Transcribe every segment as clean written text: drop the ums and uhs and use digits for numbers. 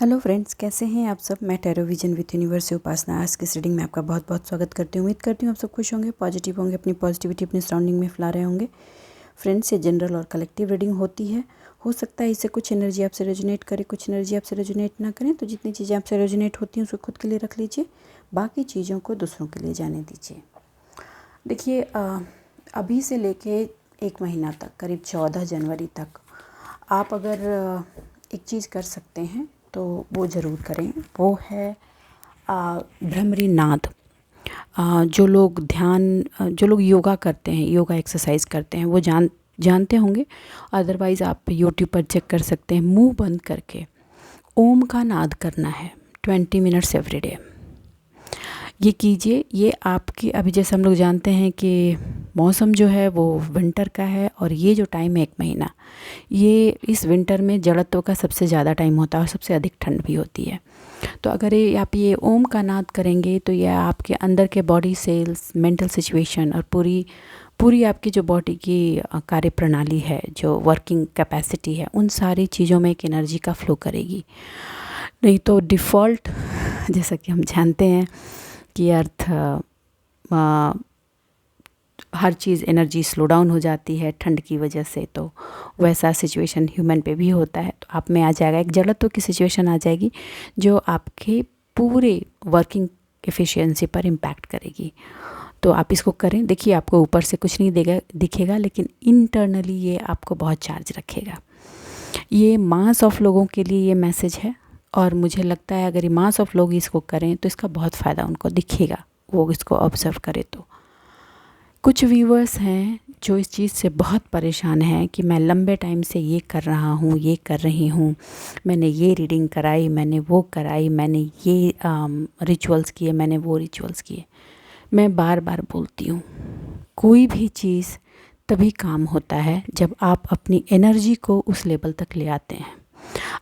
Hello friends, कैसे हैं आप सब। मैं टैरो विजन विथ यूनिवर्स से उपासना आज की रीडिंग में आपका बहुत बहुत स्वागत करती हूँ। उम्मीद करती हूँ आप सब खुश होंगे, पॉजिटिव होंगे, अपनी पॉजिटिविटी अपने सराउंडिंग में फैला रहे होंगे। फ्रेंड्स, ये जनरल और कलेक्टिव रीडिंग होती है। हो सकता है इससे कुछ एनर्जी आपसे रेजोनेट करे, कुछ एनर्जी आपसे रेजोनेट ना करें। तो जितनी चीज़ें आपसे रेजोनेट होती हैं उसको खुद के लिए रख लीजिए, बाकी चीज़ों को दूसरों के लिए जाने दीजिए। देखिए, अभी से लेके 1 महीना तक, करीब 14 जनवरी तक आप अगर एक चीज़ कर सकते हैं तो वो ज़रूर करें। वो है भ्रमरी नाद। जो लोग योगा करते हैं, योगा एक्सरसाइज करते हैं, वो जानते होंगे। अदरवाइज़ आप यूट्यूब पर चेक कर सकते हैं। मुंह बंद करके ओम का नाद करना है 20 मिनट्स एवरी डे। ये कीजिए। ये आपकी, अभी जैसे हम लोग जानते हैं कि मौसम जो है वो विंटर का है, और ये जो टाइम है 1 महीना, ये इस विंटर में जड़त्व का सबसे ज़्यादा टाइम होता है और सबसे अधिक ठंड भी होती है। तो अगर आप ये ओम का नाद करेंगे तो ये आपके अंदर के बॉडी सेल्स, मेंटल सिचुएशन और पूरी आपकी जो बॉडी की कार्य प्रणाली है, जो वर्किंग कैपेसिटी है, उन सारी चीज़ों में एक एनर्जी का फ्लो करेगी। नहीं तो डिफ़ॉल्ट, जैसा कि हम जानते हैं कि अर्थ हर चीज़ एनर्जी स्लो डाउन हो जाती है ठंड की वजह से, तो वैसा सिचुएशन ह्यूमन पे भी होता है। तो आप में आ जाएगा, एक जड़त्व की सिचुएशन आ जाएगी जो आपके पूरे वर्किंग एफिशिएंसी पर इम्पैक्ट करेगी। तो आप इसको करें। देखिए, आपको ऊपर से कुछ नहीं दिखेगा, लेकिन इंटरनली ये आपको बहुत चार्ज रखेगा। ये मास ऑफ लोगों के लिए ये मैसेज है, और मुझे लगता है अगर ये मास ऑफ लोग इसको करें तो इसका बहुत फ़ायदा उनको दिखेगा, वो इसको ऑब्ज़र्व करें तो। कुछ व्यूअर्स हैं जो इस चीज़ से बहुत परेशान हैं कि मैं लंबे टाइम से ये कर रहा हूँ, ये कर रही हूँ, मैंने ये रीडिंग कराई, मैंने वो कराई, मैंने ये रिचुअल्स किए, मैंने वो रिचुअल्स किए। मैं बार बार बोलती हूँ, कोई भी चीज़ तभी काम होता है जब आप अपनी एनर्जी को उस लेवल तक ले आते हैं।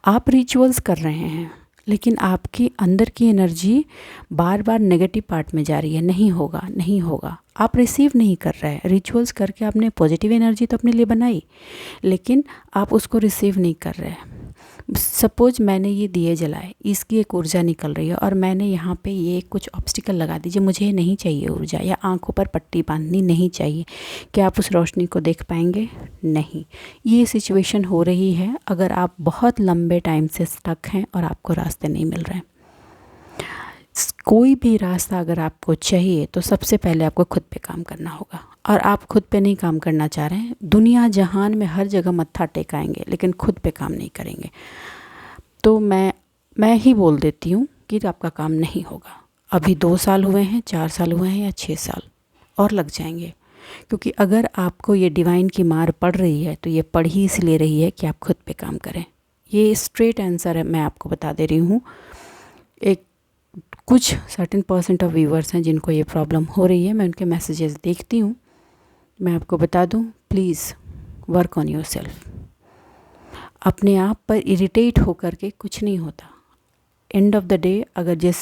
आप रिचुअल्स कर रहे हैं, लेकिन आपकी अंदर की एनर्जी बार बार नेगेटिव पार्ट में जा रही है। नहीं होगा, नहीं होगा। आप रिसीव नहीं कर रहे हैं। रिचुअल्स करके आपने पॉजिटिव एनर्जी तो अपने लिए बनाई, लेकिन आप उसको रिसीव नहीं कर रहे हैं। सपोज मैंने ये दिए जलाए, इसकी एक ऊर्जा निकल रही है, और मैंने यहाँ पे ये कुछ ऑब्स्टिकल लगा दीजिए, मुझे नहीं चाहिए ऊर्जा, या आंखों पर पट्टी बांधनी नहीं चाहिए। क्या आप उस रोशनी को देख पाएंगे? नहीं। ये सिचुएशन हो रही है अगर आप बहुत लंबे टाइम से स्टक हैं और आपको रास्ते नहीं मिल रहे हैं। कोई भी रास्ता अगर आपको चाहिए तो सबसे पहले आपको खुद पे काम करना होगा, और आप खुद पे नहीं काम करना चाह रहे हैं, दुनिया जहान में हर जगह मत्था टेकाएंगे, लेकिन खुद पे काम नहीं करेंगे, तो मैं ही बोल देती हूँ कि आपका काम नहीं होगा। अभी 2 साल हुए हैं, 4 साल हुए हैं, या 6 साल और लग जाएंगे। क्योंकि अगर आपको ये डिवाइन की मार पड़ रही है तो ये पड़ ही इसलिए रही है कि आप खुद पे काम करें। ये स्ट्रेट आंसर है, मैं आपको बता दे रही हूँ। एक कुछ सर्टेन % ऑफ व्यूअर्स हैं जिनको ये प्रॉब्लम हो रही है, मैं उनके मैसेजेस देखती हूँ। मैं आपको बता दूँ, please work on your self. अपने आप पर इरिटेट होकर के कुछ नहीं होता। एंड ऑफ द डे, अगर जिस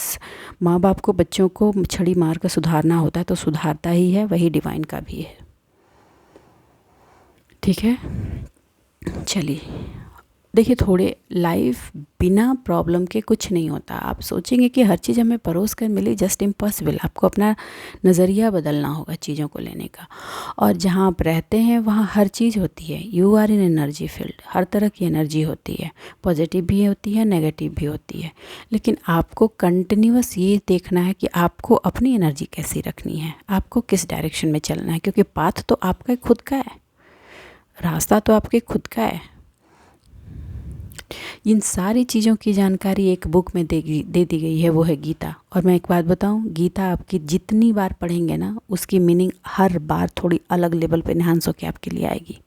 माँ बाप को बच्चों को छड़ी मार कर सुधारना होता है तो सुधारता ही है, वही डिवाइन का भी है। ठीक है, चलिए। देखिए, थोड़े लाइफ बिना प्रॉब्लम के कुछ नहीं होता। आप सोचेंगे कि हर चीज़ हमें परोस कर मिले, जस्ट इम्पॉसिबल। आपको अपना नज़रिया बदलना होगा चीज़ों को लेने का। और जहाँ आप रहते हैं वहाँ हर चीज़ होती है। You are in energy field, हर तरह की एनर्जी होती है, पॉजिटिव भी होती है, नेगेटिव भी होती है। लेकिन आपको कंटिन्यूअस ये देखना है कि आपको अपनी एनर्जी कैसी रखनी है, आपको किस डायरेक्शन में चलना है, क्योंकि पाथ तो आपका खुद का है, रास्ता तो आपके खुद का है। इन सारी चीज़ों की जानकारी एक बुक में दे दी गई है, वो है गीता। और मैं एक बात बताऊं, गीता आपकी जितनी बार पढ़ेंगे ना, उसकी मीनिंग हर बार थोड़ी अलग लेवल पे एनहांस होकर आपके लिए आएगी।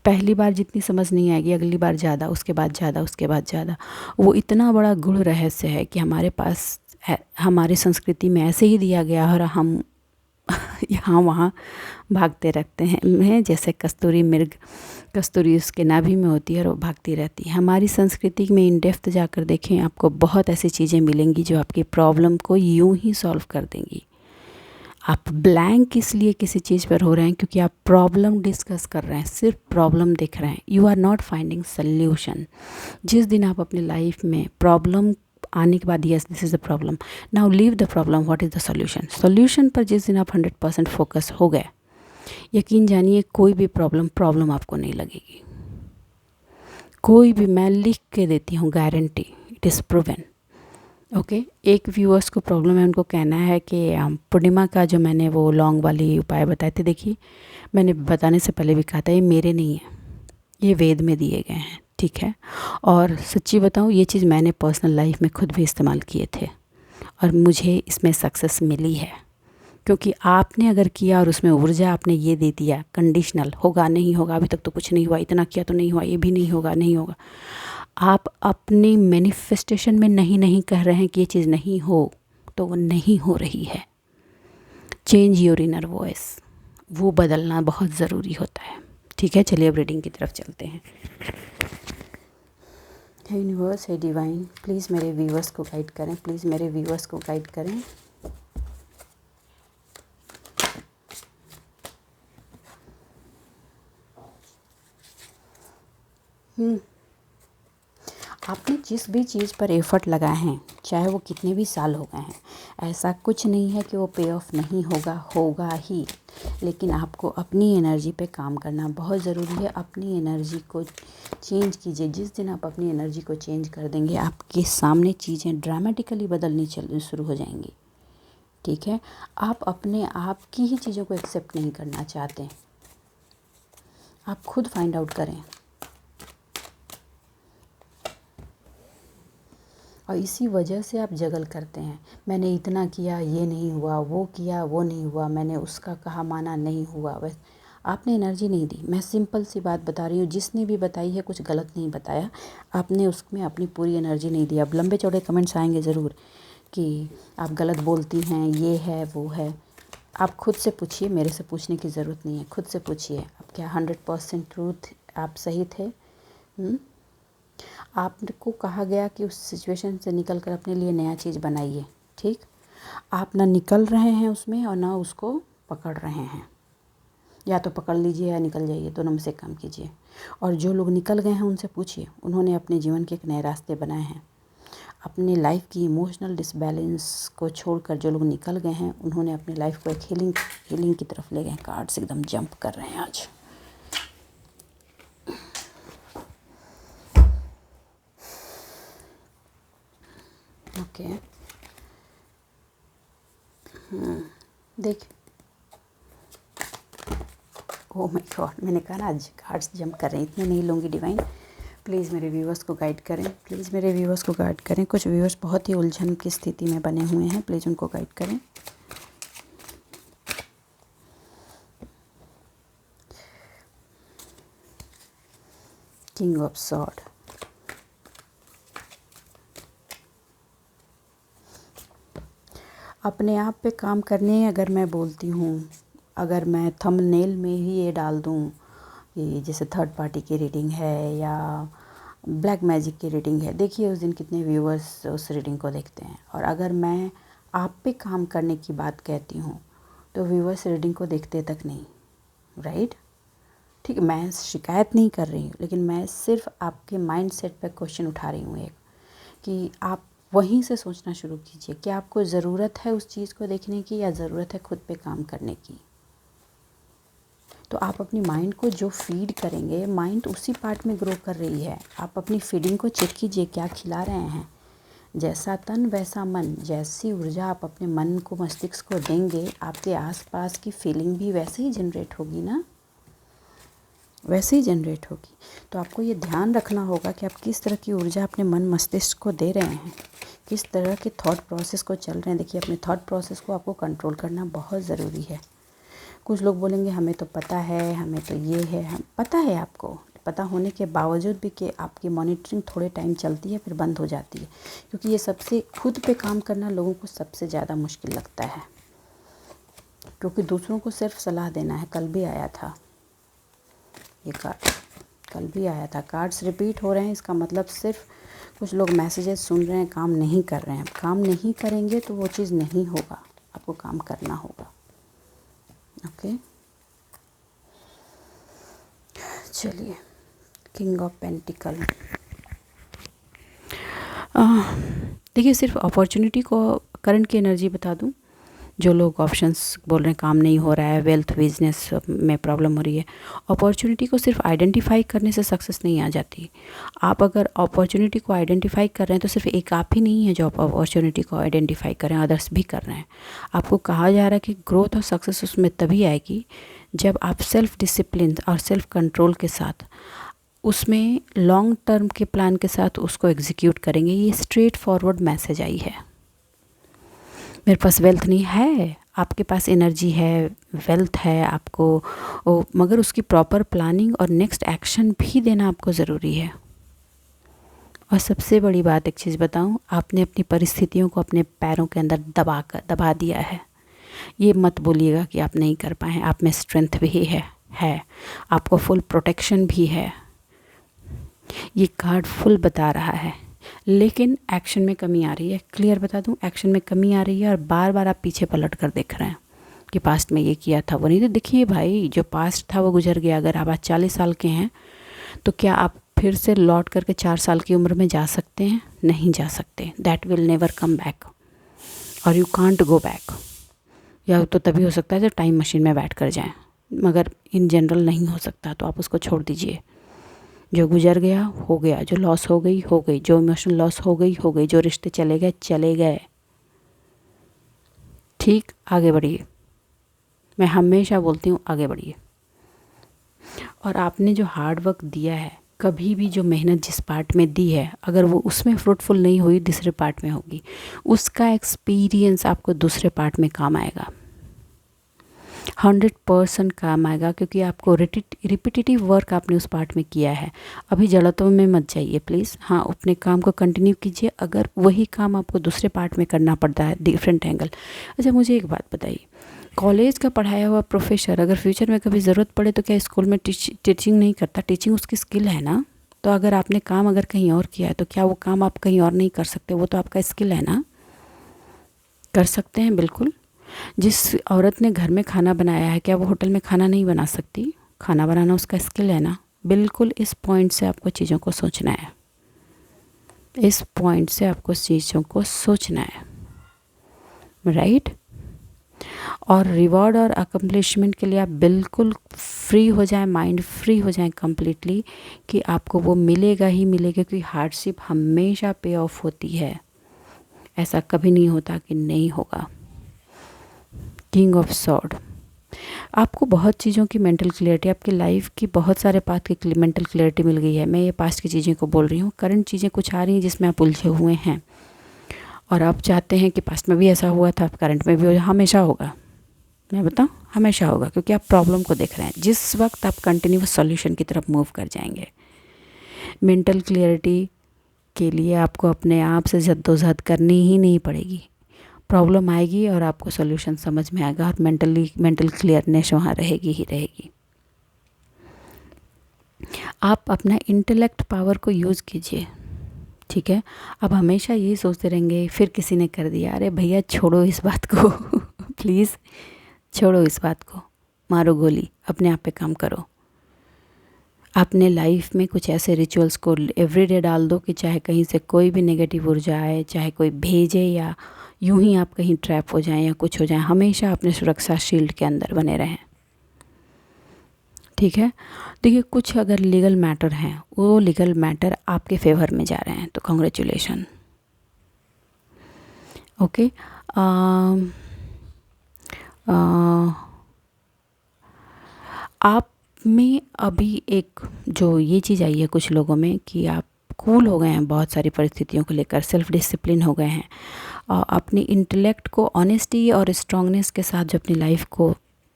पहली बार जितनी समझ नहीं आएगी, अगली बार ज़्यादा, उसके बाद ज़्यादा, उसके बाद ज़्यादा। वो इतना बड़ा गूढ़ रहस्य है कि हमारे पास हमारी संस्कृति में ऐसे ही दिया गया, और हम यहाँ वहाँ भागते रखते हैं। जैसे कस्तूरी मृग, कस्तूरी उसके नाभि में होती है और वो भागती रहती है। हमारी संस्कृति में इन डेप्थ जाकर देखें, आपको बहुत ऐसी चीज़ें मिलेंगी जो आपकी प्रॉब्लम को यूं ही सॉल्व कर देंगी। आप ब्लैंक इसलिए किसी चीज़ पर हो रहे हैं क्योंकि आप प्रॉब्लम डिस्कस कर रहे हैं, सिर्फ प्रॉब्लम देख रहे हैं, you are not finding solution. जिस दिन आप अपनी लाइफ में प्रॉब्लम आने के बाद, yes this is the problem, now leave the problem, what is the solution, solution पर जिस दिन आप 100% फोकस हो गए, यकीन जानिए कोई भी प्रॉब्लम आपको नहीं लगेगी। कोई भी, मैं लिख के देती हूँ, guarantee, it is proven. Okay एक व्यूअर्स को प्रॉब्लम है, उनको कहना है कि पूर्णिमा का जो मैंने वो लॉन्ग वाली उपाय बताए थे, देखिए मैंने बताने से पहले भी कहा था ये मेरे नहीं है, ये वेद में दिए गए हैं, ठीक है। और सच्ची बताऊँ, ये चीज़ मैंने पर्सनल लाइफ में खुद भी इस्तेमाल किए थे और मुझे इसमें सक्सेस मिली है। क्योंकि आपने अगर किया और उसमें ऊर्जा आपने ये दे दिया, कंडीशनल, होगा नहीं होगा, अभी तक तो कुछ नहीं हुआ, इतना किया तो नहीं हुआ, ये भी नहीं होगा, नहीं होगा। आप अपनी मैनिफेस्टेशन में नहीं कह रहे हैं कि ये चीज़ नहीं हो, तो वो नहीं हो रही है। चेंज योर इनर वॉइस, वो बदलना बहुत ज़रूरी होता है, ठीक है। चलिए अब रीडिंग की तरफ चलते हैं। हे यूनिवर्स, हे डिवाइन, प्लीज़ मेरे व्यूअर्स को गाइड करें, प्लीज़ मेरे व्यूअर्स को गाइड करें। आपने जिस भी चीज़ पर एफ़र्ट लगाए हैं, चाहे वो कितने भी साल हो गए हैं, ऐसा कुछ नहीं है कि वो पे ऑफ नहीं होगा, होगा ही। लेकिन आपको अपनी एनर्जी पे काम करना बहुत ज़रूरी है। अपनी एनर्जी को चेंज कीजिए। जिस दिन आप अपनी एनर्जी को चेंज कर देंगे, आपके सामने चीज़ें ड्रामेटिकली बदलनी शुरू हो जाएंगी, ठीक है। आप अपने आप की ही चीज़ों को एक्सेप्ट नहीं करना चाहते, आप खुद फाइंड आउट करें। और इसी वजह से आप जगल करते हैं, मैंने इतना किया, ये नहीं हुआ, वो किया, वो नहीं हुआ, मैंने उसका कहा माना, नहीं हुआ। बस आपने एनर्जी नहीं दी। मैं सिंपल सी बात बता रही हूँ, जिसने भी बताई है कुछ गलत नहीं बताया, आपने उसमें अपनी पूरी एनर्जी नहीं दी। अब लंबे चौड़े कमेंट्स आएंगे ज़रूर कि आप गलत बोलती हैं, ये है वो है। आप खुद से पूछिए, मेरे से पूछने की ज़रूरत नहीं है, खुद से पूछिए आप क्या 100% ट्रूथ आप सही थे। आपको कहा गया कि उस सिचुएशन से निकल कर अपने लिए नया चीज़ बनाइए, ठीक। आप ना निकल रहे हैं उसमें और ना उसको पकड़ रहे हैं। या तो पकड़ लीजिए या निकल जाइए, दोनों में से काम कीजिए। और जो लोग निकल गए हैं उनसे पूछिए, उन्होंने अपने जीवन के एक नए रास्ते बनाए हैं। अपने लाइफ की इमोशनल डिसबैलेंस को छोड़कर जो लोग निकल गए हैं, उन्होंने अपनी लाइफ को एक हीलिंग की तरफ ले गए। कार्ड्स एकदम जंप कर रहे हैं आज। ओके देख, ओह माय गॉड, मैंने कहा ना आज कार्ड्स जंप कर रहे हैं, इतने नहीं लूँगी डिवाइन। प्लीज़ मेरे व्यूअर्स को गाइड करें, प्लीज़ मेरे व्यूअर्स को गाइड करें। कुछ व्यूअर्स बहुत ही उलझन की स्थिति में बने हुए हैं, प्लीज़ उनको गाइड करें। किंग ऑफ सॉर्ड, अपने आप पे काम करने, अगर मैं बोलती हूँ, अगर मैं थंबनेल में ही ये डाल दूँ कि जैसे थर्ड पार्टी की रीडिंग है या ब्लैक मैजिक की रीडिंग है, देखिए उस दिन कितने व्यूअर्स उस रीडिंग को देखते हैं। और अगर मैं आप पे काम करने की बात कहती हूँ तो व्यूअर्स रीडिंग को देखते तक नहीं, राइट, ठीक। मैं शिकायत नहीं कर रही हूँ, लेकिन मैं सिर्फ आपके माइंड सेट पर क्वेश्चन उठा रही हूँ एक, कि आप वहीं से सोचना शुरू कीजिए कि आपको ज़रूरत है उस चीज़ को देखने की या ज़रूरत है खुद पे काम करने की। तो आप अपनी माइंड को जो फीड करेंगे, माइंड उसी पार्ट में ग्रो कर रही है। आप अपनी फीडिंग को चेक कीजिए, क्या खिला रहे हैं। जैसा तन वैसा मन, जैसी ऊर्जा आप अपने मन को, मस्तिष्क को देंगे, आपके आसपास की फीलिंग भी वैसे ही जनरेट होगी ना, वैसे ही जनरेट होगी। तो आपको ये ध्यान रखना होगा कि आप किस तरह की ऊर्जा अपने मन मस्तिष्क को दे रहे हैं, किस तरह के थॉट प्रोसेस को चल रहे हैं। देखिए अपने थॉट प्रोसेस को आपको कंट्रोल करना बहुत ज़रूरी है। कुछ लोग बोलेंगे हमें तो पता है, हमें तो ये है, हम पता है आपको, पता होने के बावजूद भी कि आपकी मॉनिटरिंग थोड़े टाइम चलती है फिर बंद हो जाती है, क्योंकि ये सबसे खुद पे काम करना लोगों को सबसे ज़्यादा मुश्किल लगता है, क्योंकि दूसरों को सिर्फ सलाह देना है। कल भी आया था ये कार्ड, कल भी आया था। कार्ड्स रिपीट हो रहे हैं, इसका मतलब सिर्फ कुछ लोग मैसेजेस सुन रहे हैं, काम नहीं कर रहे हैं। काम नहीं करेंगे तो वो चीज़ नहीं होगा, आपको काम करना होगा। ओके, चलिए, किंग ऑफ पेंटिकल। देखिए, सिर्फ अपॉर्चुनिटी को करंट की एनर्जी बता दूं। जो लोग ऑप्शंस बोल रहे हैं काम नहीं हो रहा है, वेल्थ बिजनेस में प्रॉब्लम हो रही है, अपॉर्चुनिटी को सिर्फ आइडेंटिफाई करने से सक्सेस नहीं आ जाती। आप अगर अपॉर्चुनिटी को आइडेंटिफाई कर रहे हैं तो सिर्फ एक आप ही नहीं है जो आप अपॉर्चुनिटी को आइडेंटिफाई कर रहे हैं, अदर्स भी कर रहे हैं। आपको कहा जा रहा है कि ग्रोथ और सक्सेस उसमें तभी आएगी जब आप सेल्फ डिसिप्लिन और सेल्फ कंट्रोल के साथ उसमें लॉन्ग टर्म के प्लान के साथ उसको एग्जीक्यूट करेंगे। ये स्ट्रेट फॉरवर्ड मैसेज आई है। मेरे पास वेल्थ नहीं है, आपके पास एनर्जी है, वेल्थ है आपको, मगर उसकी प्रॉपर प्लानिंग और नेक्स्ट एक्शन भी देना आपको ज़रूरी है। और सबसे बड़ी बात एक चीज़ बताऊं, आपने अपनी परिस्थितियों को अपने पैरों के अंदर दबा दिया है। ये मत बोलिएगा कि आप नहीं कर पाए, आप में स्ट्रेंथ भी है, आपको फुल प्रोटेक्शन भी है। ये कार्ड फुल बता रहा है, लेकिन एक्शन में कमी आ रही है। क्लियर बता दूं, एक्शन में कमी आ रही है और बार बार आप पीछे पलट कर देख रहे हैं कि पास्ट में ये किया था वो नहीं। तो देखिए भाई, जो पास्ट था वो गुजर गया। अगर आप आज 40 साल के हैं तो क्या आप फिर से लौट करके 4 साल की उम्र में जा सकते हैं? नहीं जा सकते। That will never come back और यू कांट गो बैक। या तो तभी हो सकता है जब टाइम मशीन में बैठ कर जाएं, मगर इन जनरल नहीं हो सकता। तो आप उसको छोड़ दीजिए। जो गुजर गया हो गया, जो लॉस हो गई हो गई, जो इमोशनल लॉस हो गई, जो रिश्ते चले गए चले गए। ठीक, आगे बढ़िए। मैं हमेशा बोलती हूँ आगे बढ़िए। और आपने जो हार्ड वर्क दिया है, कभी भी जो मेहनत जिस पार्ट में दी है, अगर वो उसमें फ्रूटफुल नहीं हुई, दूसरे पार्ट में होगी। उसका एक्सपीरियंस आपको दूसरे पार्ट में काम आएगा, 100% काम आएगा, क्योंकि आपको रिपीटेटिव वर्क आपने उस पार्ट में किया है। अभी जड़त्व में मत जाइए प्लीज़। हाँ, अपने काम को कंटिन्यू कीजिए। अगर वही काम आपको दूसरे पार्ट में करना पड़ता है, डिफरेंट एंगल। अच्छा, मुझे एक बात बताइए, कॉलेज का पढ़ाया हुआ प्रोफेसर अगर फ्यूचर में कभी ज़रूरत पड़े तो क्या स्कूल में टीचिंग नहीं करता? टीचिंग उसकी स्किल है ना। तो अगर आपने काम अगर कहीं और किया है तो क्या वो काम आप कहीं और नहीं कर सकते? वो तो आपका स्किल है ना, कर सकते हैं बिल्कुल। जिस औरत ने घर में खाना बनाया है, क्या वो होटल में खाना नहीं बना सकती? खाना बनाना उसका स्किल है ना। बिल्कुल इस पॉइंट से आपको चीज़ों को सोचना है, इस पॉइंट से आपको चीज़ों को सोचना है, राइट। और रिवॉर्ड और अकम्प्लिशमेंट के लिए आप बिल्कुल फ्री हो जाएं, माइंड फ्री हो जाएं कम्प्लीटली, कि आपको वो मिलेगा ही मिलेगा, क्योंकि हार्डशिप हमेशा पे ऑफ होती है। ऐसा कभी नहीं होता कि नहीं होगा। किंग ऑफ सॉर्ड, आपको बहुत चीज़ों की मेंटल क्लियरिटी, आपकी लाइफ की बहुत सारे पाथ की मेंटल क्लियरिटी मिल गई है। मैं ये पास्ट की चीज़ें को बोल रही हूँ, करंट चीज़ें कुछ आ रही हैं जिसमें आप उलझे हुए हैं और आप चाहते हैं कि पास्ट में भी ऐसा हुआ था, करंट में भी हमेशा होगा। मैं बताऊँ, हमेशा होगा, क्योंकि आप प्रॉब्लम को देख रहे हैं। जिस वक्त आप कंटिन्यूस सॉल्यूशन की तरफ मूव कर जाएंगे, मेंटल क्लियरिटी के लिए आपको अपने आप से जद्दोजहद करनी ही नहीं पड़ेगी। प्रॉब्लम आएगी और आपको सॉल्यूशन समझ में आएगा और मेंटल क्लियरनेस वहाँ रहेगी ही रहेगी। आप अपना इंटेलेक्ट पावर को यूज़ कीजिए, ठीक है। अब हमेशा यही सोचते रहेंगे फिर किसी ने कर दिया, अरे भैया छोड़ो इस बात को प्लीज़ छोड़ो इस बात को, मारो गोली, अपने आप पे काम करो। अपने लाइफ में कुछ ऐसे रिचुअल्स को एवरीडे डाल दो कि चाहे कहीं से कोई भी नेगेटिव ऊर्जा आए, चाहे कोई भेजे या यूं ही आप कहीं ट्रैप हो जाएं या कुछ हो जाए, हमेशा अपने सुरक्षा शील्ड के अंदर बने रहें, ठीक है। देखिए, कुछ अगर लीगल मैटर हैं, वो लीगल मैटर आपके फेवर में जा रहे हैं तो कॉन्ग्रेचुलेशन, ओके। आप में अभी एक जो ये चीज़ आई है कुछ लोगों में कि आप कूल हो गए हैं बहुत सारी परिस्थितियों को लेकर, सेल्फ डिसिप्लिन हो गए हैं और अपनी इंटेलेक्ट को ऑनेस्टी और स्ट्रांगनेस के साथ जो अपनी लाइफ को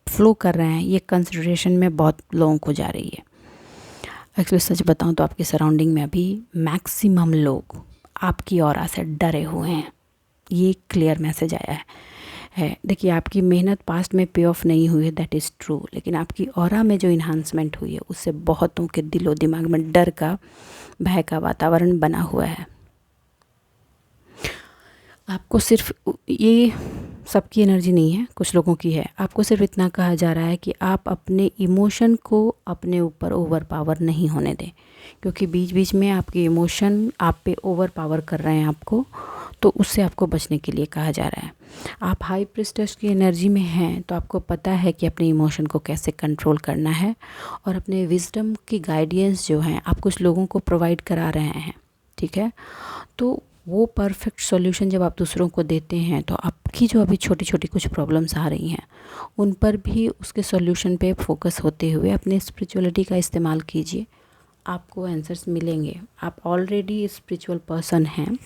फ्लो कर रहे हैं, ये कंसिडरेशन में बहुत लोगों को जा रही है। एक्चुअली सच बताऊं तो आपके सराउंडिंग में अभी मैक्सिमम लोग आपकी ऑरा से डरे हुए हैं, ये क्लियर मैसेज आया है। देखिए, आपकी मेहनत पास्ट में पे ऑफ नहीं हुई है, दैट इज़ ट्रू, लेकिन आपकी ऑरा में जो इन्हांसमेंट हुई है उससे बहुतों के दिलो दिमाग में डर का, भय का वातावरण बना हुआ है। आपको सिर्फ ये सबकी एनर्जी नहीं है, कुछ लोगों की है। आपको सिर्फ इतना कहा जा रहा है कि आप अपने इमोशन को अपने ऊपर ओवर पावर नहीं होने दें, क्योंकि बीच बीच में आपके इमोशन आप पे ओवर पावर कर रहे हैं आपको, तो उससे आपको बचने के लिए कहा जा रहा है। आप हाई प्रिस्टेस की एनर्जी में हैं तो आपको पता है कि अपने इमोशन को कैसे कंट्रोल करना है, और अपने विजडम की गाइडेंस जो हैं आप कुछ लोगों को प्रोवाइड करा रहे हैं, ठीक है। तो वो परफेक्ट सॉल्यूशन जब आप दूसरों को देते हैं तो आपकी जो अभी छोटी छोटी कुछ प्रॉब्लम्स आ रही हैं उन पर भी उसके सॉल्यूशन पे फोकस होते हुए अपने स्पिरिचुअलिटी का इस्तेमाल कीजिए, आपको आंसर्स मिलेंगे। आप ऑलरेडी स्पिरिचुअल पर्सन हैं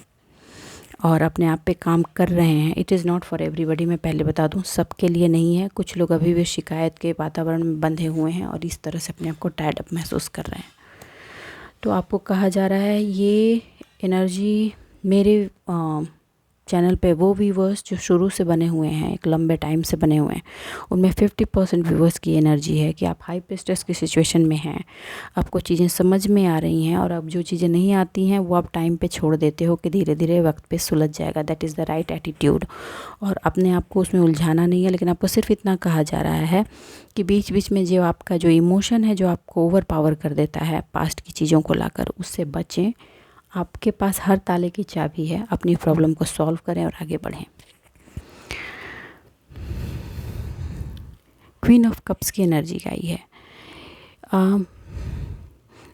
और अपने आप पे काम कर रहे हैं। It is not for everybody, मैं पहले बता दूं, सबके लिए नहीं है। कुछ लोग अभी भी शिकायत के वातावरण में बंधे हुए हैं और इस तरह से अपने आप को टायर्ड अप महसूस कर रहे हैं। तो आपको कहा जा रहा है ये एनर्जी मेरे चैनल पे वो व्यूवर्स जो शुरू से बने हुए हैं, एक लंबे टाइम से बने हुए हैं, उनमें 50% व्यूवर्स की एनर्जी है कि आप हाई प्रेस्टेस की सिचुएशन में हैं, आपको चीज़ें समझ में आ रही हैं, और अब जो चीज़ें नहीं आती हैं वो आप टाइम पे छोड़ देते हो कि धीरे धीरे वक्त पे सुलझ जाएगा। That is the right attitude, और अपने आप को उसमें उलझाना नहीं है। लेकिन आपको सिर्फ इतना कहा जा रहा है कि बीच बीच में जो आपका जो इमोशन है जो आपको ओवर पावर कर देता है पास्ट की चीज़ों को लाकर, उससे बचें। आपके पास हर ताले की चाबी है, अपनी प्रॉब्लम को सॉल्व करें और आगे बढ़ें। क्वीन ऑफ कप्स की एनर्जी का ही है।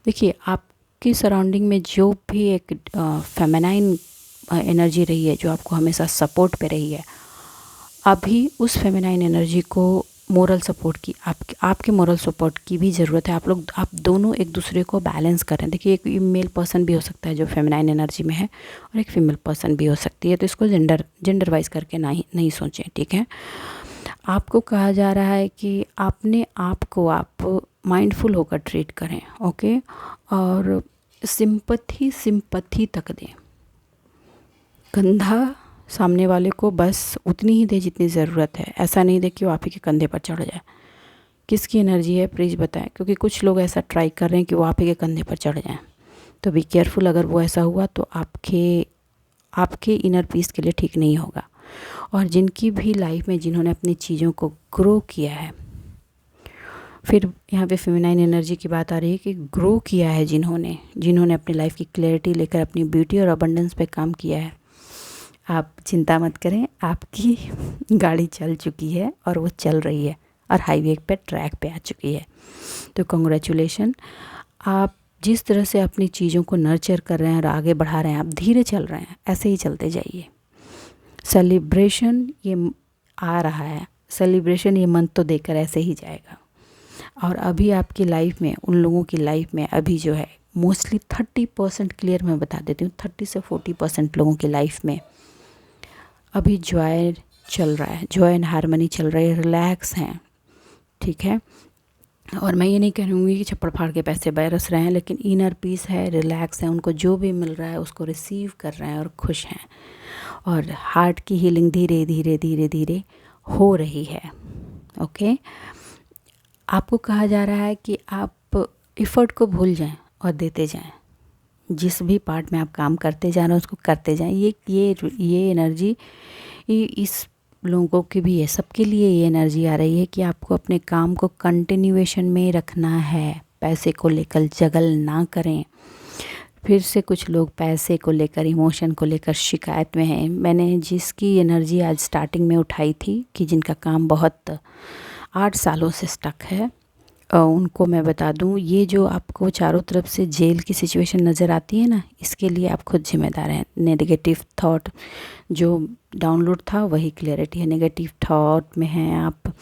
देखिए, आपकी सराउंडिंग में जो भी एक फेमिनाइन एनर्जी रही है जो आपको हमेशा सपोर्ट पे रही है, अभी उस फेमिनाइन एनर्जी को मोरल सपोर्ट की, आपके मोरल सपोर्ट की भी ज़रूरत है। आप दोनों एक दूसरे को बैलेंस करें। देखिए, एक मेल पर्सन भी हो सकता है जो फेमिनाइन एनर्जी में है, और एक फीमेल पर्सन भी हो सकती है, तो इसको जेंडर वाइज करके नहीं सोचें, ठीक है। आपको कहा जा रहा है कि अपने आप को आप माइंडफुल होकर ट्रीट करें, ओके, और सिंपथी तक दें। कंधा सामने वाले को बस उतनी ही दे जितनी ज़रूरत है, ऐसा नहीं दे कि वो आप ही के कंधे पर चढ़ जाए। किसकी एनर्जी है प्लीज़ बताएं, क्योंकि कुछ लोग ऐसा ट्राई कर रहे हैं कि वो आप ही के कंधे पर चढ़ जाएं। तो बी केयरफुल, अगर वो ऐसा हुआ तो आपके इनर पीस के लिए ठीक नहीं होगा। और जिनकी भी लाइफ में जिन्होंने अपनी चीज़ों को ग्रो किया है, फिर यहाँ पे फेमिनाइन एनर्जी की बात आ रही है कि ग्रो किया है जिन्होंने अपनी लाइफ की क्लैरिटी लेकर अपनी ब्यूटी और अबंडेंस पे काम किया है, आप चिंता मत करें, आपकी गाड़ी चल चुकी है और वो चल रही है और हाईवे पे ट्रैक पे आ चुकी है। तो कॉन्ग्रेचुलेशन, आप जिस तरह से अपनी चीज़ों को नर्चर कर रहे हैं और आगे बढ़ा रहे हैं, आप धीरे चल रहे हैं, ऐसे ही चलते जाइए। सेलिब्रेशन ये आ रहा है, सेलिब्रेशन ये मंथ तो देकर ऐसे ही जाएगा। और अभी आपकी लाइफ में, उन लोगों की लाइफ में अभी जो है मोस्टली 30% क्लियर मैं बता देती हूँ, 30 से 40% लोगों की लाइफ में अभी जॉय चल रहा है, जॉय एंड हारमनी चल रही है, रिलैक्स हैं, ठीक है। और मैं ये नहीं कहूँगी कि छप्पड़ फाड़ के पैसे बरस रहे हैं, लेकिन इनर पीस है, रिलैक्स है, उनको जो भी मिल रहा है उसको रिसीव कर रहे हैं और खुश हैं। और हार्ट की हीलिंग धीरे धीरे धीरे धीरे हो रही है, ओके। आपको कहा जा रहा है कि आप एफर्ट को भूल जाएं और देते जाएं। जिस भी पार्ट में आप काम करते जा रहे हैं उसको करते जाएं। ये एनर्जी इस लोगों की भी है, सबके लिए ये एनर्जी आ रही है कि आपको अपने काम को कंटिन्यूएशन में रखना है, पैसे को लेकर जगल ना करें। फिर से कुछ लोग पैसे को लेकर, इमोशन को लेकर शिकायत में हैं। मैंने जिसकी एनर्जी आज स्टार्टिंग में उठाई थी कि जिनका काम बहुत 8 सालों से स्टक है, उनको मैं बता दूं, ये जो आपको चारों तरफ से जेल की सिचुएशन नज़र आती है ना, इसके लिए आप खुद जिम्मेदार हैं। नेगेटिव थॉट जो डाउनलोड था वही क्लैरिटी है, नेगेटिव थॉट में हैं आप,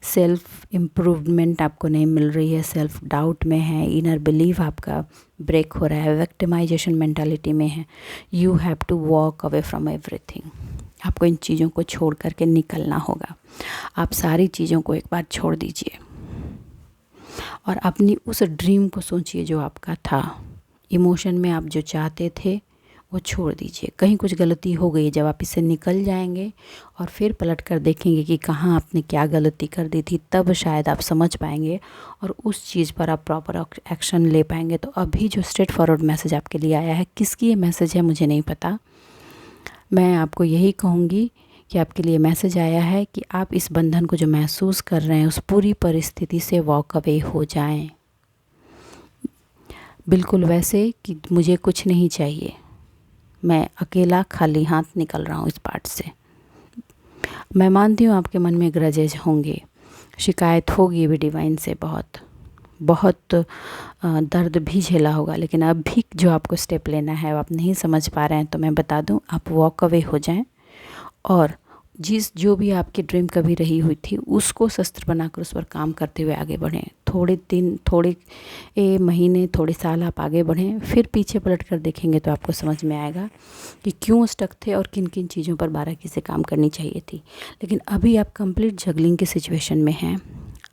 सेल्फ इम्प्रूवमेंट आपको नहीं मिल रही है, सेल्फ डाउट में है, इनर बिलीव आपका ब्रेक हो रहा है, विक्टिमाइजेशन मेंटालिटी में है। You have to walk away from everything. आपको इन चीज़ों को छोड़ करके निकलना होगा। आप सारी चीज़ों को एक बार छोड़ दीजिए और अपनी उस ड्रीम को सोचिए जो आपका था। इमोशन में आप जो चाहते थे वो छोड़ दीजिए। कहीं कुछ गलती हो गई, जब आप इससे निकल जाएंगे और फिर पलट कर देखेंगे कि कहाँ आपने क्या गलती कर दी थी, तब शायद आप समझ पाएंगे और उस चीज़ पर आप प्रॉपर एक्शन ले पाएंगे। तो अभी जो स्ट्रेट फॉरवर्ड मैसेज आपके लिए आया है, किसकी ये मैसेज है मुझे नहीं पता। मैं आपको यही कहूँगी कि आपके लिए मैसेज आया है कि आप इस बंधन को जो महसूस कर रहे हैं उस पूरी परिस्थिति से वॉक अवे हो जाएं, बिल्कुल वैसे कि मुझे कुछ नहीं चाहिए, मैं अकेला खाली हाथ निकल रहा हूँ इस पार्ट से। मैं मानती हूँ आपके मन में ग्रजेज होंगे, शिकायत होगी भी डिवाइन से, बहुत बहुत दर्द भी झेला होगा, लेकिन अब भी जो आपको स्टेप लेना है आप नहीं समझ पा रहे हैं तो मैं बता दूं, आप वॉक अवे हो जाएं और जो भी आपकी ड्रीम कभी रही हुई थी उसको शस्त्र बनाकर उस पर काम करते हुए आगे बढ़ें। थोड़े दिन, थोड़े महीने, थोड़े साल आप आगे बढ़ें, फिर पीछे पलट कर देखेंगे तो आपको समझ में आएगा कि क्यों स्टक थे और किन किन चीज़ों पर बारीकी से काम करनी चाहिए थी। लेकिन अभी आप कंप्लीट जगलिंग की सिचुएशन में हैं।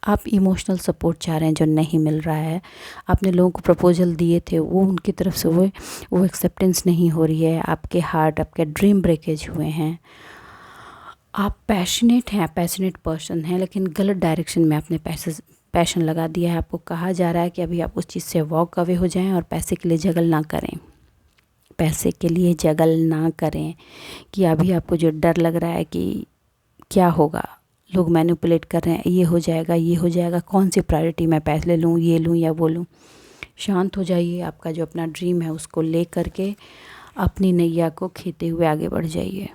आप इमोशनल सपोर्ट चाह रहे हैं जो नहीं मिल रहा है। आपने लोगों को प्रपोजल दिए थे, वो उनकी तरफ से वो एक्सेप्टेंस नहीं हो रही है। आपके ड्रीम ब्रेकेज हुए हैं। आप पैशनेट हैं, पैशनेट पर्सन हैं, लेकिन गलत डायरेक्शन में आपने पैशन लगा दिया है। आपको कहा जा रहा है कि अभी आप उस चीज़ से वॉक अवे हो जाएं और पैसे के लिए जगल ना करें, पैसे के लिए जगल ना करें। कि अभी आपको जो डर लग रहा है कि क्या होगा, लोग मैनिपुलेट कर रहे हैं, ये हो जाएगा, ये हो जाएगा, कौन सी प्रायोरिटी मैं पैसे लूँ, ये लूँ या वो लूँ। शांत हो जाइए, आपका जो अपना ड्रीम है उसको ले करके अपनी नैया को खेते हुए आगे बढ़ जाइए।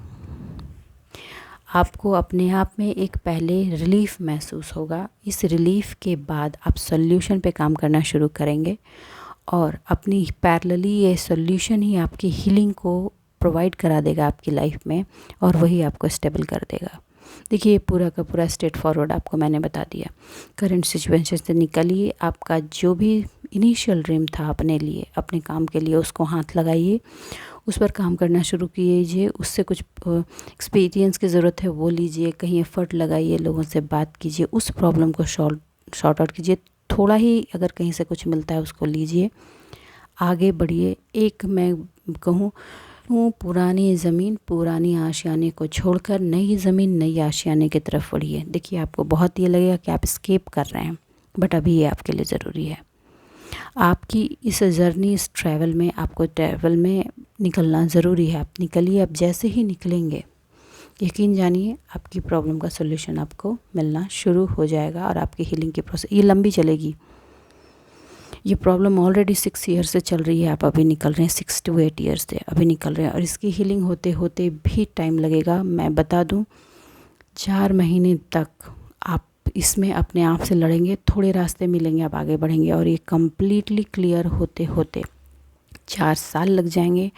आपको अपने आप में एक पहले रिलीफ महसूस होगा, इस रिलीफ के बाद आप सॉल्यूशन पे काम करना शुरू करेंगे और अपनी पैरेलली ये सॉल्यूशन ही आपकी हीलिंग को प्रोवाइड करा देगा आपकी लाइफ में और वही आपको स्टेबल कर देगा। देखिए, ये पूरा का पूरा स्ट्रेट फॉरवर्ड आपको मैंने बता दिया। करंट सिचुएशन से निकलिए, आपका जो भी इनिशियल ड्रीम था अपने लिए, अपने काम के लिए, उसको हाथ लगाइए, उस पर काम करना शुरू कीजिए। उससे कुछ एक्सपीरियंस की ज़रूरत है वो लीजिए, कहीं एफर्ट लगाइए, लोगों से बात कीजिए, उस प्रॉब्लम को शॉर्ट आउट कीजिए। थोड़ा ही अगर कहीं से कुछ मिलता है उसको लीजिए, आगे बढ़िए। एक मैं कहूँ, पुरानी ज़मीन, पुरानी आशियाने को छोड़कर नई ज़मीन, नई आशियाने की तरफ बढ़िए। देखिए, आपको बहुत ये लगेगा कि आप स्केप कर रहे हैं, बट अभी ये आपके लिए ज़रूरी है। आपकी इस जर्नी, इस ट्रैवल में, आपको ट्रैवल में निकलना ज़रूरी है। आप निकलिए, आप जैसे ही निकलेंगे यकीन जानिए आपकी प्रॉब्लम का सोल्यूशन आपको मिलना शुरू हो जाएगा और आपकी हीलिंग की प्रोसेस ये लंबी चलेगी। ये प्रॉब्लम ऑलरेडी 6 ईयर से चल रही है, आप अभी निकल रहे हैं 6 to 8 ईयर्स से अभी निकल रहे हैं और इसकी हीलिंग होते होते भी टाइम लगेगा। मैं बता दूं, 4 महीने तक आप इसमें अपने आप से लड़ेंगे, थोड़े रास्ते मिलेंगे, आप आगे बढ़ेंगे और ये कम्प्लीटली क्लियर होते होते 4 साल लग जाएंगे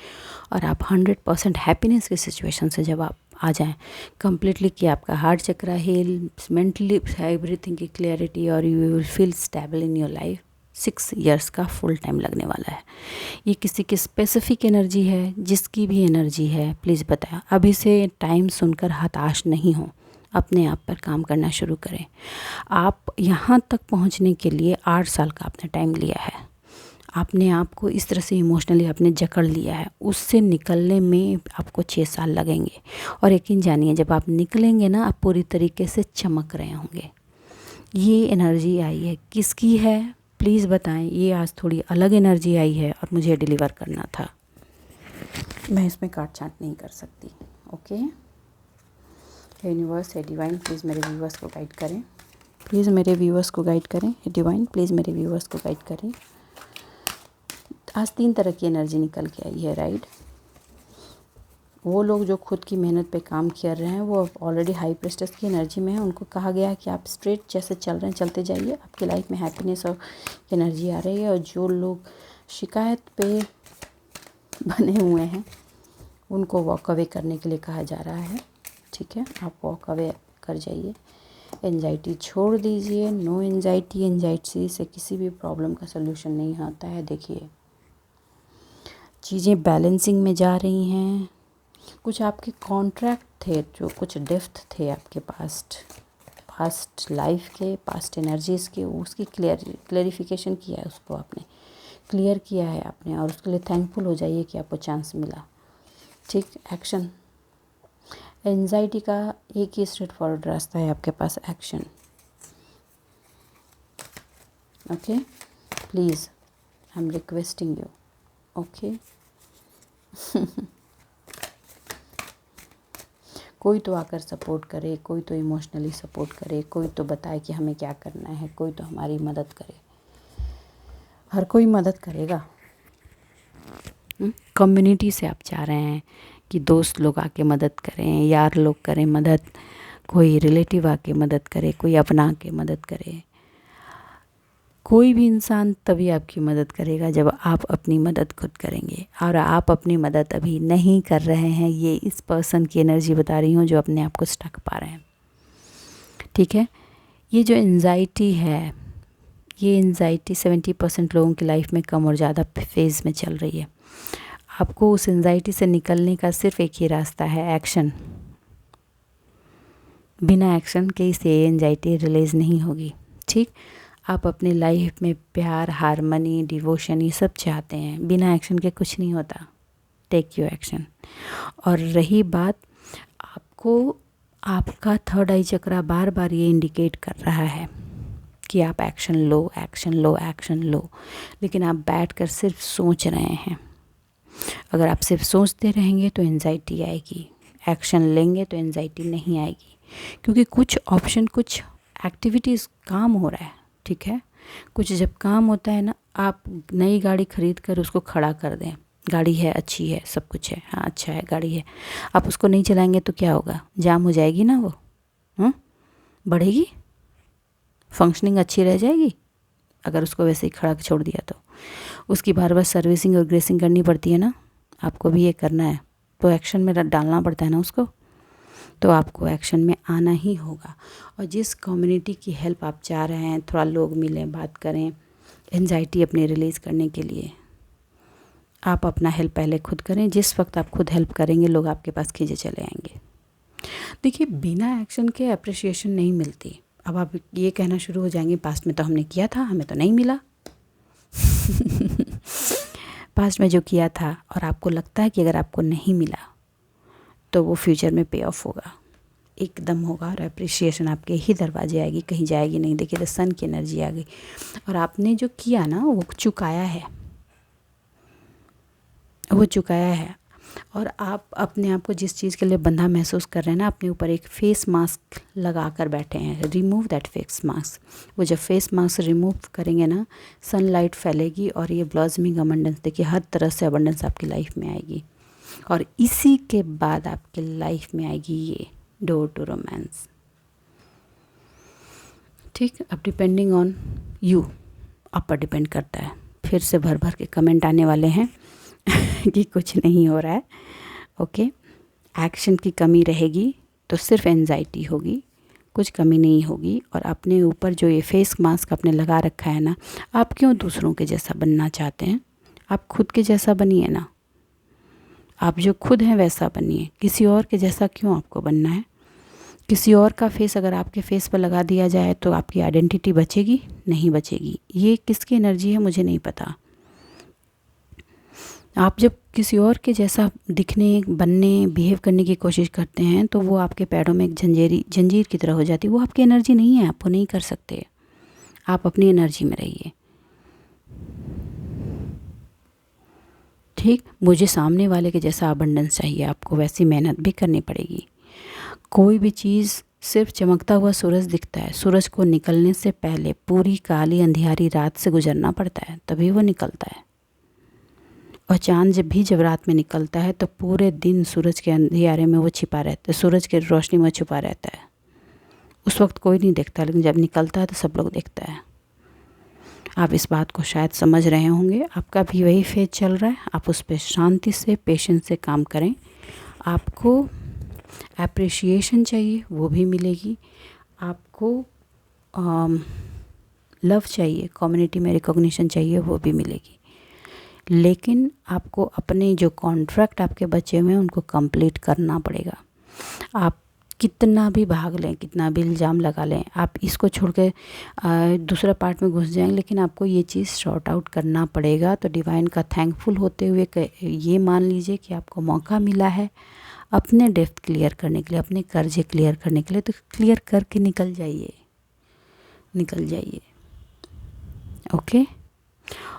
और आप 100% हैप्पीनेस की सिचुएशन से जब आप आ जाएं कम्प्लीटली, कि आपका हार्ट चक्रा हेल, मेंटली एवरीथिंग की क्लियरिटी और you will feel stable in your life. 6 years का फुल टाइम लगने वाला है। ये किसी की स्पेसिफिक एनर्जी है, जिसकी भी एनर्जी है प्लीज़ बताया। अभी से टाइम सुनकर हताश नहीं हो, अपने आप पर काम करना शुरू करें। आप यहाँ तक पहुँचने के लिए 8 साल का आपने टाइम लिया है। आपने आप को इस तरह से इमोशनली आपने जकड़ लिया है, उससे निकलने में आपको 6 साल लगेंगे और यकीन जानिए जब आप निकलेंगे ना, आप पूरी तरीके से चमक रहे होंगे। ये एनर्जी आई है, किसकी है प्लीज़ बताएं। ये आज थोड़ी अलग एनर्जी आई है और मुझे डिलीवर करना था, मैं इसमें काट छांट नहीं कर सकती। ओके, यूनिवर्स है डिवाइन, प्लीज़ मेरे व्यूवर्स को गाइड करें, प्लीज़ मेरे व्यूवर्स को गाइड करें। डिवाइन प्लीज़ मेरे व्यूवर्स को गाइड करें। आज 3 तरह की एनर्जी निकल के आई है, राइट। वो लोग जो खुद की मेहनत पे काम कर रहे हैं वो ऑलरेडी हाई प्रेस्टेस की एनर्जी में है। उनको कहा गया है कि आप स्ट्रेट जैसे चल रहे हैं चलते जाइए, आपकी लाइफ में हैप्पीनेस और एनर्जी आ रही है। और जो लोग शिकायत पे बने हुए हैं उनको वॉक अवे करने के लिए कहा जा रहा है। ठीक है, आप वॉक अवे कर जाइए, एंजाइटी छोड़ दीजिए। नो एंजाइटी, एंजाइटी से किसी भी प्रॉब्लम का सलूशन नहीं आता है। देखिए, चीज़ें बैलेंसिंग में जा रही हैं। कुछ आपके कॉन्ट्रैक्ट थे, जो कुछ डेप्थ थे आपके पास्ट लाइफ के, पास्ट एनर्जीज़ के, उसकी क्लेरिफिकेशन किया है, उसको आपने क्लियर किया है आपने, और उसके लिए थैंकफुल हो जाइए कि आपको चांस मिला। ठीक, एक्शन। एंजाइटी का एक ही स्ट्रेट फॉरवर्ड रास्ता है आपके पास, action. Okay, please I am requesting you. Okay कोई तो आकर सपोर्ट करे, कोई तो इमोशनली सपोर्ट करे, कोई तो बताए कि हमें क्या करना है, कोई तो हमारी मदद करे। हर कोई मदद करेगा। कम्युनिटी से आप चाह रहे हैं कि दोस्त लोग आके मदद करें, यार लोग करें मदद, कोई रिलेटिव आके मदद करे, कोई अपना आके मदद करे। कोई भी इंसान तभी आपकी मदद करेगा जब आप अपनी मदद खुद करेंगे। और आप अपनी मदद अभी नहीं कर रहे हैं, ये इस पर्सन की एनर्जी बता रही हूँ जो अपने आप को स्टक पा रहे हैं। ठीक है, ये जो एंजाइटी है, ये एंजाइटी 70% लोगों की लाइफ में कम और ज़्यादा फेज़ में चल रही है। आपको उस एंजाइटी से निकलने का सिर्फ एक ही रास्ता है, एक्शन। बिना एक्शन के इसे एंजाइटी रिलीज़ नहीं होगी। ठीक, आप अपनी लाइफ में प्यार, हारमनी, डिवोशन ये सब चाहते हैं, बिना एक्शन के कुछ नहीं होता। Take your action. और रही बात, आपको आपका थर्ड आई चक्रा बार बार ये इंडिकेट कर रहा है कि आप एक्शन लो, एक्शन लो, एक्शन लो, लेकिन आप बैठकर सिर्फ सोच रहे हैं। अगर आप सिर्फ सोचते रहेंगे तो एंजाइटी आएगी, एक्शन लेंगे तो एंजाइटी नहीं आएगी। क्योंकि कुछ ऑप्शन, कुछ एक्टिविटीज़ काम हो रहा है। ठीक है, कुछ जब काम होता है ना, आप नई गाड़ी खरीद कर उसको खड़ा कर दें, गाड़ी है, अच्छी है, सब कुछ है, हाँ अच्छा है, गाड़ी है, आप उसको नहीं चलाएंगे तो क्या होगा? जाम हो जाएगी ना वो, बढ़ेगी, फंक्शनिंग अच्छी रह जाएगी। अगर उसको वैसे ही खड़ा छोड़ दिया तो उसकी बार बार सर्विसिंग और ग्रेसिंग करनी पड़ती है ना, आपको भी ये करना है तो एक्शन में डालना पड़ता है ना उसको, तो आपको एक्शन में आना ही होगा। और जिस कम्युनिटी की हेल्प आप चाह रहे हैं, थोड़ा लोग मिलें, बात करें, एंजाइटी अपनी रिलीज़ करने के लिए, आप अपना हेल्प पहले खुद करें। जिस वक्त आप खुद हेल्प करेंगे, लोग आपके पास खींचे चले आएंगे। देखिए, बिना एक्शन के अप्रिसिएशन नहीं मिलती। अब आप ये कहना शुरू हो जाएंगे, पास्ट में तो हमने किया था, हमें तो नहीं मिला। पास्ट में जो किया था और आपको लगता है कि अगर आपको नहीं मिला तो वो फ्यूचर में पे ऑफ होगा, एकदम होगा, और अप्रिसिएशन आपके ही दरवाजे आएगी, कहीं जाएगी नहीं। देखिए, द सन की एनर्जी आ गई और आपने जो किया ना वो चुकाया है, वो चुकाया है। और आप अपने आप को जिस चीज़ के लिए बंधा महसूस कर रहे हैं ना, अपने ऊपर एक फेस मास्क लगा कर बैठे हैं। Remove that face mask. वो जब फेस मास्क रिमूव करेंगे ना, सनलाइट फैलेगी और ये ब्लॉसमिंग अबंडेंस, देखिए हर तरह से अबंडेंस आपकी लाइफ में आएगी। और इसी के बाद आपकी लाइफ में आएगी ये डोर टू रोमांस। ठीक, अब डिपेंडिंग ऑन यू, आप पर डिपेंड करता है। फिर से भर भर के कमेंट आने वाले हैं कि कुछ नहीं हो रहा है। ओके, एक्शन की कमी रहेगी तो सिर्फ एंजाइटी होगी, कुछ कमी नहीं होगी। और अपने ऊपर जो ये फेस मास्क आपने लगा रखा है ना, आप क्यों दूसरों के जैसा बनना चाहते हैं? आप खुद के जैसा बनिए ना, आप जो खुद हैं वैसा बनिए। किसी और के जैसा क्यों आपको बनना है? किसी और का फेस अगर आपके फेस पर लगा दिया जाए तो आपकी आइडेंटिटी बचेगी? नहीं बचेगी। ये किसकी एनर्जी है मुझे नहीं पता। आप जब किसी और के जैसा दिखने, बनने, बिहेव करने की कोशिश करते हैं तो वो आपके पैरों में एक जंजीर की तरह हो जाती है। वो आपकी एनर्जी नहीं है, आप वो नहीं कर सकते। आप अपनी एनर्जी में रहिए। ठीक, मुझे सामने वाले के जैसा अबंडेंस चाहिए, आपको वैसी मेहनत भी करनी पड़ेगी। कोई भी चीज़ सिर्फ चमकता हुआ सूरज दिखता है, सूरज को निकलने से पहले पूरी काली अंधियारी रात से गुजरना पड़ता है, तभी वो निकलता है। और चाँद जब रात में निकलता है तो पूरे दिन सूरज के अंधियारे में वो छिपा रहता है, सूरज के रोशनी में छुपा रहता है। उस वक्त कोई नहीं देखता, लेकिन जब निकलता है तो सब लोग देखता है। आप इस बात को शायद समझ रहे होंगे। आपका भी वही फेज चल रहा है, आप उस पर शांति से, पेशेंस से काम करें। आपको एप्रिसिएशन चाहिए, वो भी मिलेगी। आपको लव चाहिए, कम्युनिटी में रिकॉग्निशन चाहिए, वो भी मिलेगी। लेकिन आपको अपने जो कॉन्ट्रैक्ट आपके बचे हुए हैं उनको कंप्लीट करना पड़ेगा। आप कितना भी भाग लें, कितना भी इल्ज़ाम लगा लें, आप इसको छोड़ के दूसरा पार्ट में घुस जाएंगे, लेकिन आपको ये चीज़ सॉर्ट आउट करना पड़ेगा। तो डिवाइन का थैंकफुल होते हुए ये मान लीजिए कि आपको मौका मिला है अपने डेप्थ क्लियर करने के लिए, अपने कर्जे क्लियर करने के लिए। तो क्लियर करके निकल जाइए, निकल जाइए। ओके,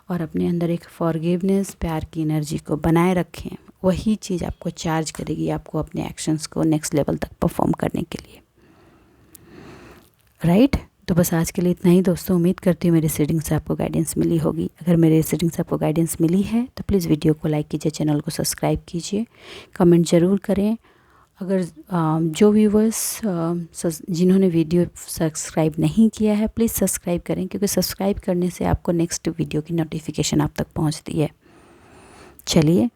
और अपने अंदर एक फॉरगिवनेस, प्यार की एनर्जी को बनाए रखें। वही चीज़ आपको चार्ज करेगी, आपको अपने एक्शंस को नेक्स्ट लेवल तक परफॉर्म करने के लिए, राइट। तो बस आज के लिए इतना ही दोस्तों। उम्मीद करती हूँ मेरी रीडिंग से आपको गाइडेंस मिली होगी। अगर मेरे रीडिंग से आपको गाइडेंस मिली है तो प्लीज़ वीडियो को लाइक कीजिए, चैनल को सब्सक्राइब कीजिए, कमेंट ज़रूर करें। अगर जो व्यूवर्स जिन्होंने वीडियो सब्सक्राइब नहीं किया है प्लीज़ सब्सक्राइब करें, क्योंकि सब्सक्राइब करने से आपको नेक्स्ट वीडियो की नोटिफिकेशन आप तक पहुंचती है। चलिए,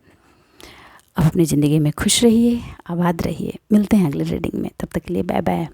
अब अपनी ज़िंदगी में खुश रहिए, आबाद रहिए। मिलते हैं अगले रीडिंग में, तब तक के लिए बाय बाय।